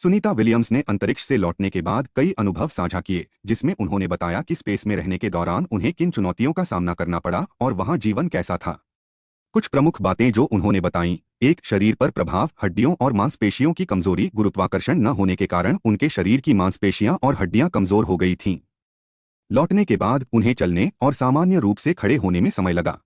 Sunita Williams ने अंतरिक्ष से लौटने के बाद कई अनुभव साझा किए, जिसमें उन्होंने बताया कि स्पेस में रहने के दौरान उन्हें किन चुनौतियों का सामना करना पड़ा और वहां जीवन कैसा था। कुछ प्रमुख बातें जो उन्होंने बताईं। एक, शरीर पर प्रभाव, हड्डियों और मांसपेशियों की कमजोरी। गुरुत्वाकर्षण न होने के कारण उनके शरीर की मांसपेशियां और हड्डियां कमजोर हो गई थीं। लौटने के बाद उन्हें चलने और सामान्य रूप से खड़े होने में समय लगा।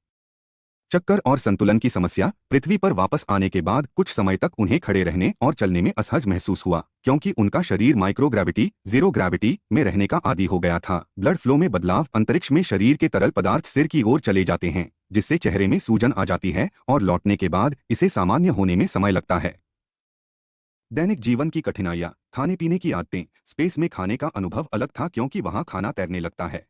चक्कर और संतुलन की समस्या। पृथ्वी पर वापस आने के बाद कुछ समय तक उन्हें खड़े रहने और चलने में असहज महसूस हुआ, क्योंकि उनका शरीर माइक्रोग्रेविटी, जीरो ग्रेविटी में रहने का आदी हो गया था। ब्लड फ्लो में बदलाव। अंतरिक्ष में शरीर के तरल पदार्थ सिर की ओर चले जाते हैं, जिससे चेहरे में सूजन आ जाती है और लौटने के बाद इसे सामान्य होने में समय लगता है। दैनिक जीवन की कठिनाइयाँ। खाने पीने की आदतें। स्पेस में खाने का अनुभव अलग था, क्योंकि वहाँ खाना तैरने लगता है।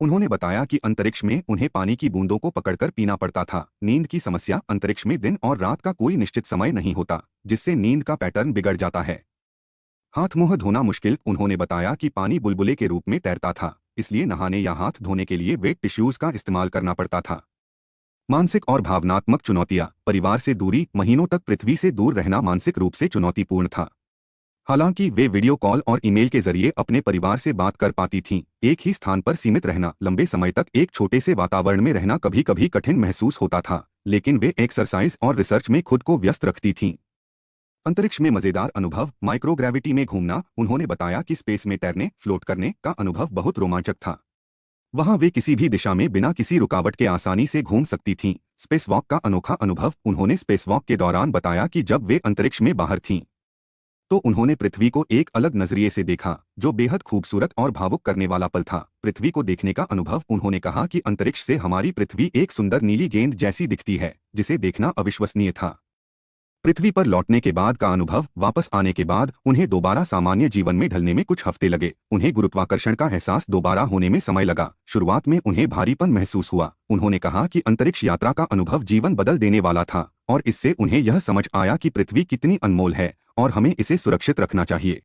उन्होंने बताया कि अंतरिक्ष में उन्हें पानी की बूंदों को पकड़कर पीना पड़ता था। नींद की समस्या। अंतरिक्ष में दिन और रात का कोई निश्चित समय नहीं होता, जिससे नींद का पैटर्न बिगड़ जाता है। हाथ मुंह धोना मुश्किल। उन्होंने बताया कि पानी बुलबुले के रूप में तैरता था, इसलिए नहाने या हाथ धोने के लिए वेट टिश्यूज का इस्तेमाल करना पड़ता था। मानसिक और भावनात्मक चुनौतियां। परिवार से दूरी। महीनों तक पृथ्वी से दूर रहना मानसिक रूप से चुनौतीपूर्ण था। हालांकि वे वीडियो कॉल और ईमेल के जरिए अपने परिवार से बात कर पाती थीं। एक ही स्थान पर सीमित रहना। लंबे समय तक एक छोटे से वातावरण में रहना कभी कभी कठिन महसूस होता था, लेकिन वे एक्सरसाइज और रिसर्च में खुद को व्यस्त रखती थीं। अंतरिक्ष में मजेदार अनुभव। माइक्रोग्रेविटी में घूमना। उन्होंने बताया कि स्पेस में तैरने, फ्लोट करने का अनुभव बहुत रोमांचक था। वहां वे किसी भी दिशा में बिना किसी रुकावट के आसानी से घूम सकती थीं। स्पेस वॉक का अनोखा अनुभव। उन्होंने स्पेस वॉक के दौरान बताया कि जब वे अंतरिक्ष में बाहर थीं, तो उन्होंने पृथ्वी को एक अलग नजरिए से देखा, जो बेहद खूबसूरत और भावुक करने वाला पल था। पृथ्वी को देखने का अनुभव। उन्होंने कहा कि अंतरिक्ष से हमारी पृथ्वी एक सुंदर नीली गेंद जैसी दिखती है, जिसे देखना अविश्वसनीय था। पृथ्वी पर लौटने के बाद का अनुभव। वापस आने के बाद उन्हें दोबारा सामान्य जीवन में ढलने में कुछ हफ्ते लगे। उन्हें गुरुत्वाकर्षण का एहसास दोबारा होने में समय लगा। शुरुआत में उन्हें भारीपन महसूस हुआ। उन्होंने कहा कि अंतरिक्ष यात्रा का अनुभव जीवन बदल देने वाला था, और इससे उन्हें यह समझ आया कि पृथ्वी कितनी अनमोल है और हमें इसे सुरक्षित रखना चाहिए।